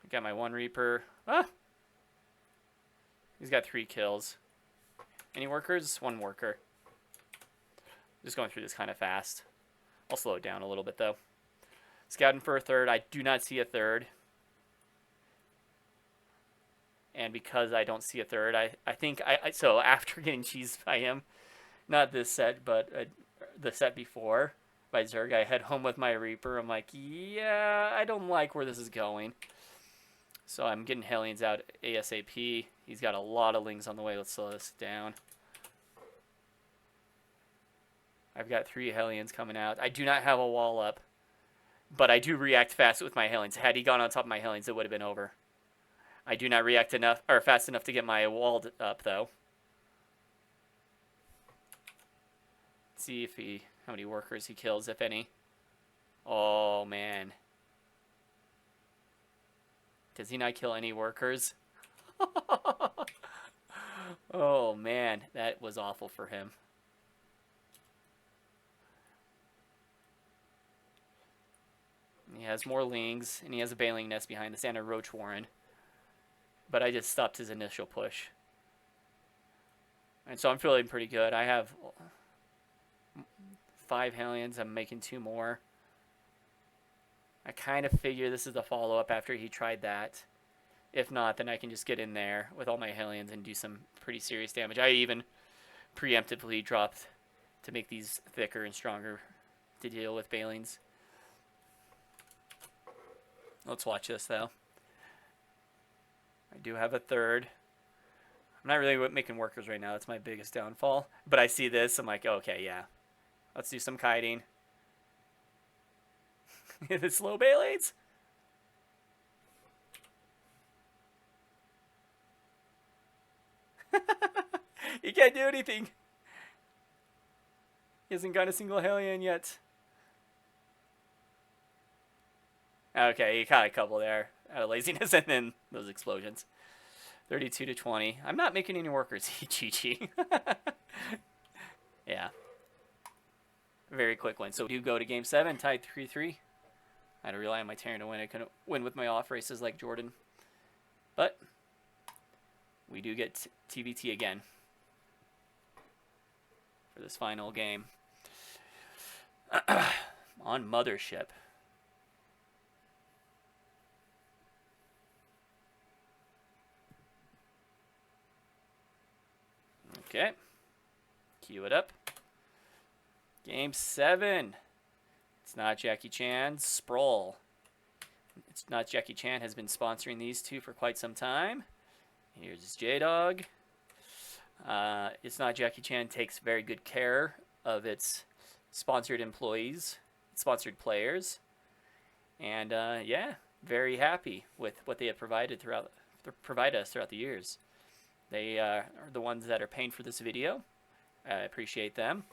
I got my one Reaper. Ah! He's got 3 kills. Any workers? 1 worker. Just going through this kind of fast. I'll slow it down a little bit, though. Scouting for a third. I do not see a third. And because I don't see a third, I think so after getting cheesed by him, not this set, but the set before by Zerg, I head home with my Reaper. I'm like, yeah, I don't like where this is going. So I'm getting Hellions out ASAP. He's got a lot of Lings on the way. Let's slow this down. I've got 3 Hellions coming out. I do not have a wall up, but I do react fast with my Hellions. Had he gone on top of my Hellions, it would have been over. I do not react enough or fast enough to get my wall up, though. Let's see how many workers he kills, if any. Oh, man. Does he not kill any workers? Oh man, that was awful for him. He has more lings, and he has a baling nest behind this and a roach warren. But I just stopped his initial push. And so I'm feeling pretty good. I have 5 Hellions. I'm making 2 more. I kind of figure this is the follow-up after he tried that. If not, then I can just get in there with all my Hellions and do some pretty serious damage. I even preemptively dropped to make these thicker and stronger to deal with balings. Let's watch this, though. I do have a third. I'm not really making workers right now. That's my biggest downfall. But I see this. I'm like, okay, yeah. Let's do some kiting. The slow balings. He can't do anything. He hasn't got a single Hellion yet. Okay, he caught a couple there out of laziness, and then those explosions. 32 to 20. I'm not making any workers. GG. Yeah. Very quick win. So we do go to game 7, tied 3-3. I had to rely on my Terran to win. I couldn't win with my off races like Jordan. But we do get TBT again for this final game. On Mothership. Okay. Cue it up. Game 7. It's not Jackie Chan. Sproll. It's not Jackie Chan has been sponsoring these two for quite some time. Here's J-Dog. It's not Jackie Chan takes very good care of its sponsored employees, sponsored players. And yeah, very happy with what they have provided us throughout the years. They are the ones that are paying for this video. I appreciate them.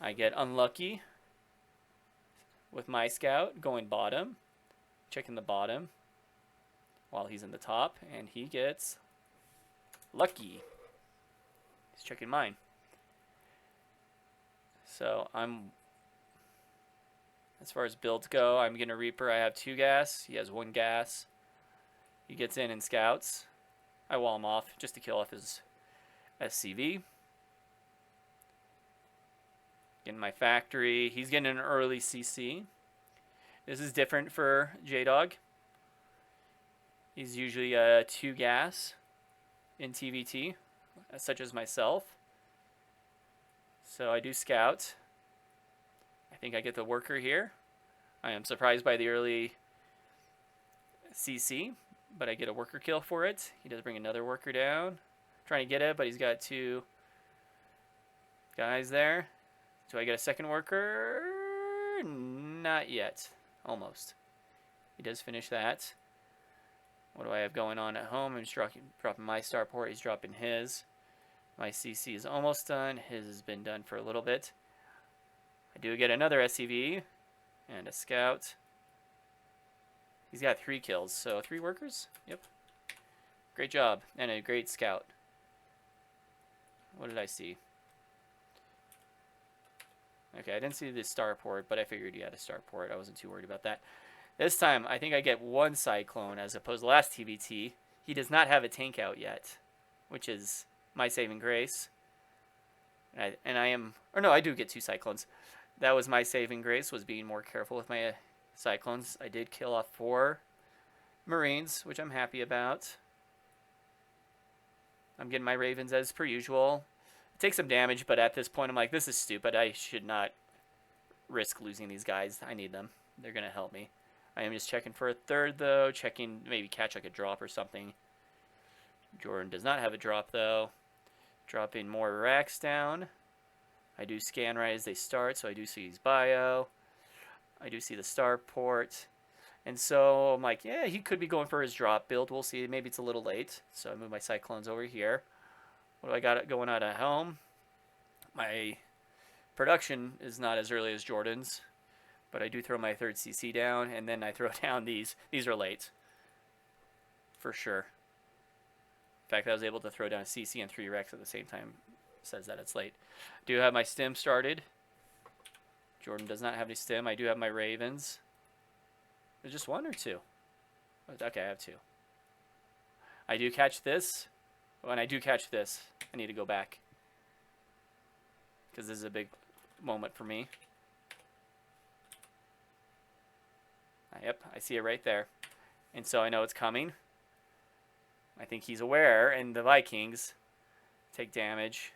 I get unlucky with my scout going bottom, checking the bottom while he's in the top, and he gets lucky. He's checking mine. So as far as builds go, I'm going to Reaper. I have 2 gas. He has 1 gas. He gets in and scouts. I wall him off just to kill off his SCV. Getting my factory. He's getting an early CC. This is different for J-Dog. He's usually a 2 gas in TVT, such as myself. So I do scout. I think I get the worker here. I am surprised by the early CC, but I get a worker kill for it. He does bring another worker down. Trying to get it, but he's got 2 guys there. Do I get a second worker? Not yet. Almost. He does finish that. What do I have going on at home? I'm just dropping my starport. He's dropping his. My CC is almost done. His has been done for a little bit. I do get another SCV and a scout. He's got 3 kills, so 3 workers? Yep. Great job. And a great scout. What did I see? Okay, I didn't see the starport, but I figured he had a starport. I wasn't too worried about that. This time, I think I get 1 cyclone as opposed to last TBT. He does not have a tank out yet, which is my saving grace. I do get 2 cyclones. That was my saving grace, was being more careful with my cyclones. I did kill off 4 Marines, which I'm happy about. I'm getting my Ravens as per usual. It takes some damage, but at this point I'm like, this is stupid. I should not risk losing these guys. I need them. They're going to help me. I am just checking for a third, though. Checking, maybe catch like a drop or something. Jordan does not have a drop, though. Dropping more racks down. I do scan right as they start, so I do see his bio. I do see the starport. And so I'm like, yeah, he could be going for his drop build. We'll see. Maybe it's a little late. So I move my cyclones over here. What do I got going on at home? My production is not as early as Jordan's, but I do throw my 3rd CC down, and then I throw down these. These are late, for sure. fact that I was able to throw down a CC and 3 Rex at the same time says that it's late. Do have my stim started. Jordan does not have any stim. I do have my Ravens. There's just 1 or 2? Okay, I have 2. I do catch this. When I do catch this, I need to go back, because this is a big moment for me. Yep, I see it right there. And so I know it's coming. I think he's aware, and the Vikings take damage.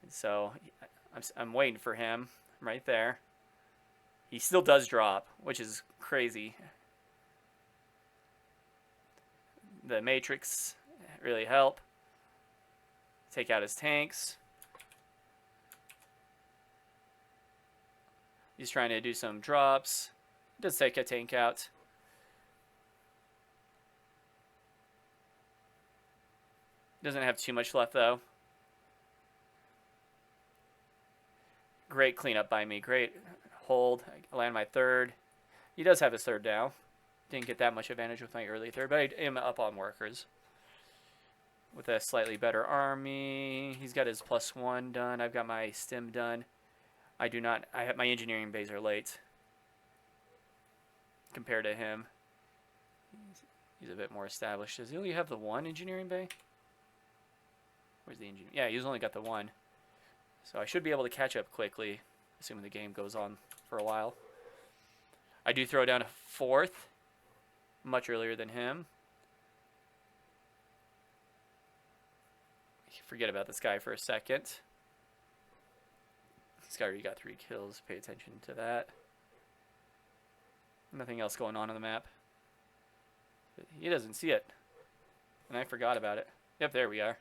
And so I'm waiting for him right there. He still does drop, which is crazy. The Matrix really help. Take out his tanks. He's trying to do some drops. Does take a tank out. Doesn't have too much left though. Great cleanup by me. Great hold. I land my 3rd. He does have his 3rd down. Didn't get that much advantage with my early 3rd, but I am up on workers. With a slightly better army. He's got his +1 done. I've got my stim done. I do not. I have my engineering bays are late compared to him. He's a bit more established. Does he only have the 1 engineering bay? Where's the engineer? Yeah, he's only got the 1. So I should be able to catch up quickly, assuming the game goes on for a while. I do throw down a 4th, much earlier than him. Forget about this guy for a second. This guy already got 3 kills. Pay attention to that. Nothing else going on the map. He doesn't see it. And I forgot about it. Yep, there we are.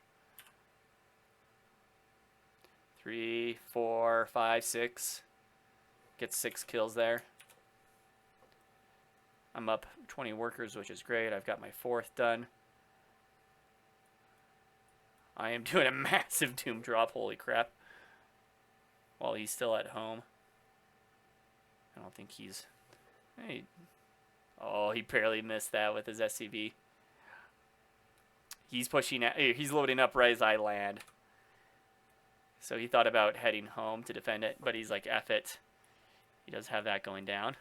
3, 4, 5, 6. Gets 6 kills there. I'm up 20 workers, which is great. I've got my 4th done. I am doing a massive doom drop, holy crap. While he's still at home. I don't think he's... Hey. Oh, he barely missed that with his SCV. He's pushing at, he's loading up right as I land. So he thought about heading home to defend it, but he's like, F it. He does have that going down.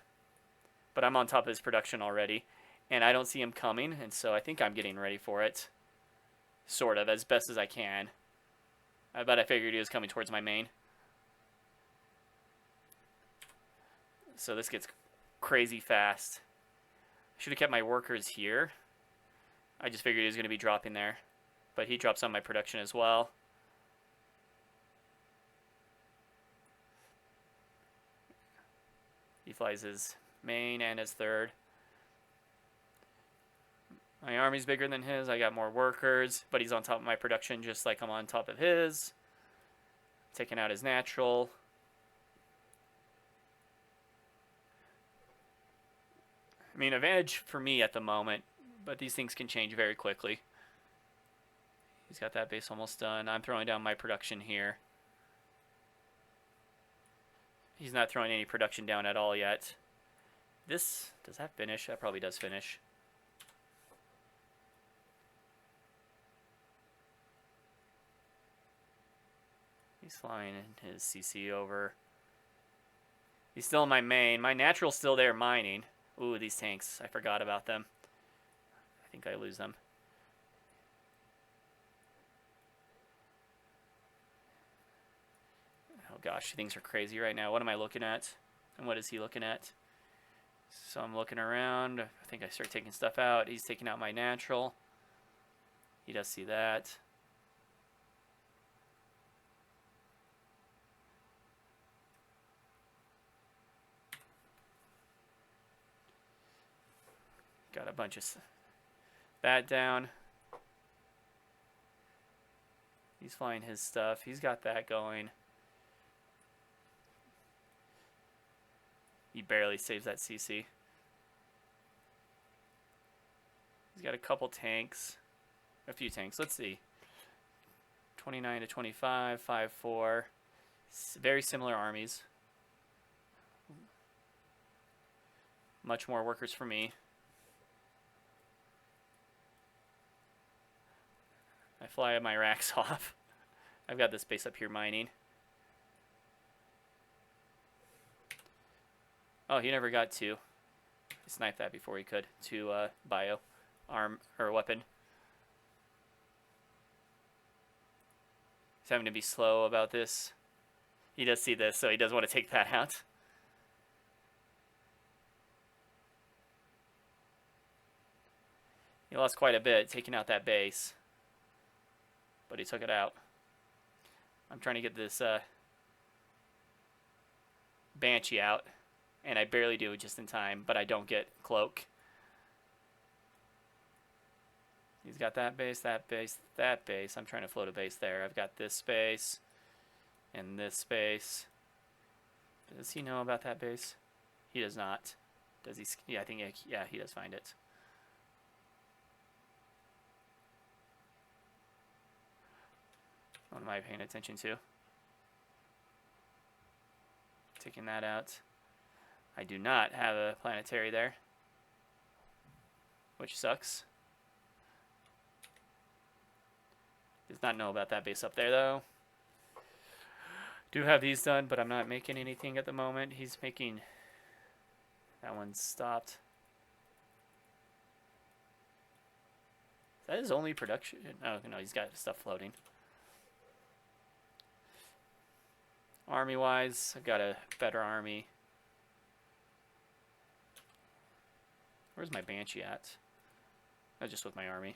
But I'm on top of his production already, and I don't see him coming, and so I think I'm getting ready for it. Sort of, as best as I can. But I figured he was coming towards my main. So this gets crazy fast. Should have kept my workers here. I just figured he was going to be dropping there. But he drops on my production as well. He flies his main and his 3rd. My army's bigger than his. I got more workers, but he's on top of my production just like I'm on top of his. Taking out his natural. I mean, advantage for me at the moment, but these things can change very quickly. He's got that base almost done. I'm throwing down my production here. He's not throwing any production down at all yet. This, does that finish? That probably does finish. He's flying his CC over. He's still in my main. My natural's still there mining. Ooh, these tanks. I forgot about them. I think I lose them. Oh gosh, things are crazy right now. What am I looking at? And what is he looking at? So I'm looking around. I think I start taking stuff out. He's taking out my natural. He does see that. Got a bunch of that down. He's flying his stuff. He's got that going. He barely saves that CC. He's got a couple tanks. A few tanks. Let's see. 29 to 25, 5-4. Very similar armies. Much more workers for me. fly my racks off. I've got this base up here mining. Oh, he never got two. He sniped that before he could. Two bio arm or weapon. He's having to be slow about this. He does see this, so he does want to take that out. He lost quite a bit taking out that base, but he took it out. I'm trying to get this Banshee out, and I barely do just in time, but I don't get Cloak. He's got that base, that base, that base. I'm trying to float a base there. I've got this space and this space. Does he know about that base? He does not. Does he? Yeah, I think, yeah, he does find it. What am I paying attention to? Taking that out. I do not have a planetary there, which sucks. Does not know about that base up there, though. Do have these done, but I'm not making anything at the moment. He's making... That one stopped. Is that his only production? Oh, no, he's got stuff floating. Army-wise, I've got a better army. Where's my Banshee at? Oh, just with my army.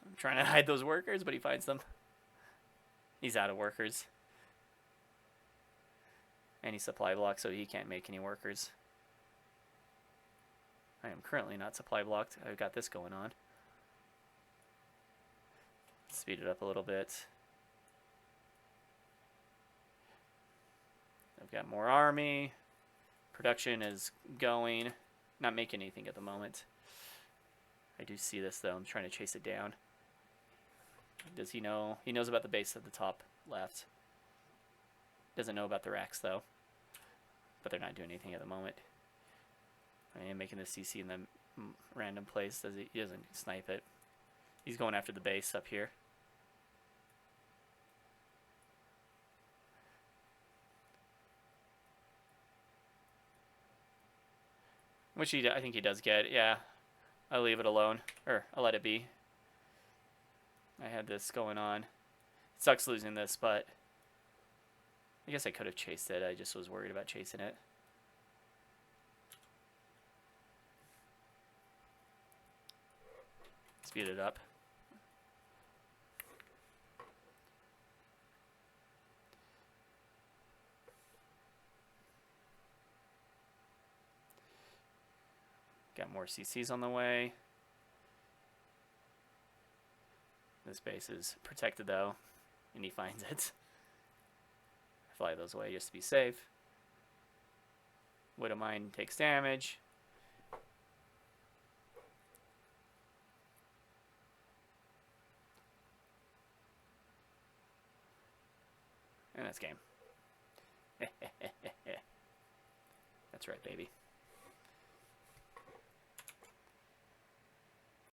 I'm trying to hide those workers, but he finds them. He's out of workers. And he's supply blocked, so he can't make any workers. I am currently not supply blocked. I've got this going on. Speed it up a little bit. I've got more army. Production is going. Not making anything at the moment. I do see this, though. I'm trying to chase it down. Does he know? He knows about the base at the top left. Doesn't know about the racks, though. But they're not doing anything at the moment. I am making the CC in the random place. He doesn't snipe it. He's going after the base up here. Which I think he does get. Yeah. I'll leave it alone. Or I'll let it be. I had this going on. It sucks losing this, but I guess I could have chased it. I just was worried about chasing it. Speed it up. Got more CCs on the way. This base is protected, though, and he finds it. Fly those away just to be safe. Widow Mine takes damage. And that's game. That's right, baby.